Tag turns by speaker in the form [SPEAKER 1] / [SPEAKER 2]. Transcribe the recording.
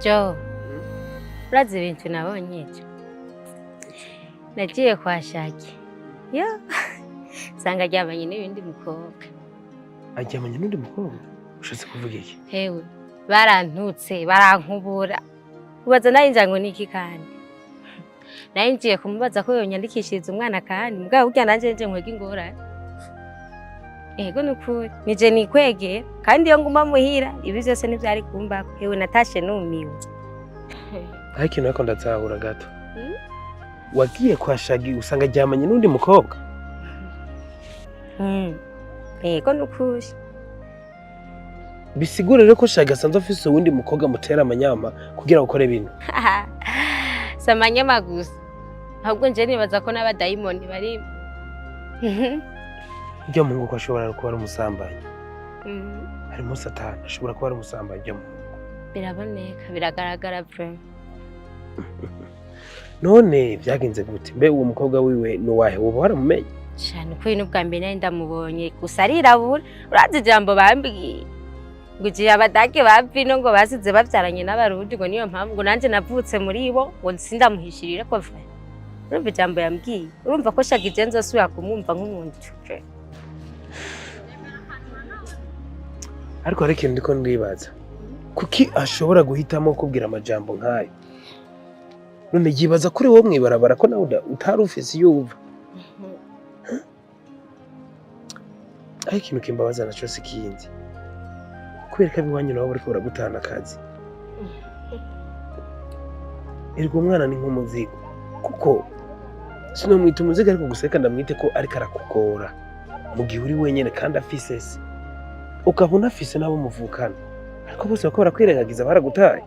[SPEAKER 1] Jo, urazi ibintu nabonye ejo. Nagiye kwa Shaki. Yo, sanga aryamanye n'ibindi mukobwa.
[SPEAKER 2] Aryamanye n'undi mukobwa? Ushatse kuvuga iki?
[SPEAKER 1] Hewe, barantutse, barankubura. Ubaza narinja ngo niki kandi? Narinjiye kumubaza ko yonyandikishiriza umwana kandi, mugabo burya nanje nje nkwega ingorane. Ego nukuri, nije nikwegera kandi iyo nguma muhira, ibi byose ntivyari kumbako. Hewe natashe numiwe.
[SPEAKER 2] Ariko ikintu ariko ndatsahura gato. Wagiye kwa Shagi usanga aryamanye n'undi mukobwa?
[SPEAKER 1] Ego nukuri.
[SPEAKER 2] Bisigura rero ko Shagi asanzwe afise uwundi mukobwa mutera amanyama kugira gukore bino.
[SPEAKER 1] Samanyama gusa. Ahubwo nje nibaza ko n'abadayimoni bari.
[SPEAKER 2] Iryo mungu ko ashobora kuba ari umusambanyi. Harimo Satani ashobora kuba ari umusambanyi iryo mungu.
[SPEAKER 1] Biraboneka, biragaragara pre.
[SPEAKER 2] None byagenze gute? Mbe uwo mukobwa wiwe nuwahe? Woba waramumenye?
[SPEAKER 1] Cyane ko ino bwa mbere nari ndamubonye gusa arirabura. Urazi ijambo bambwiye. Ngugiye abadage bavino ngo basize bavyaranye n'abarundi ngo niyo mpamvu ngo nanje navutse muri bo ngo sindamuhishirira ko va. Urumva ijambo yambwiye. Urumva ko Shagi je nzosubira kumwumva nk'umuntu pre.
[SPEAKER 2] Ariko hari ikintu ndiko ndibaza. Kuki ashobora guhitamo kubwira amajambo nkayo? None yibaza kuri wowe mwibarabara ko nawe utari ufise iyo uva. Ariko ikintu kimbabaza naco sikindi. Kubera ko abiwanyu nabo bariko baragutana akazi. Ergo umwana ni nk'umuzigo. Kuko sinomwita umuzigo ariko guseka ndamwite ko ariko arakugora. Mu gihe uri wenyene kandi afise se. Ukabona afise nabo muvukana. Ariko bose bakora kwirengagiza baragutaye.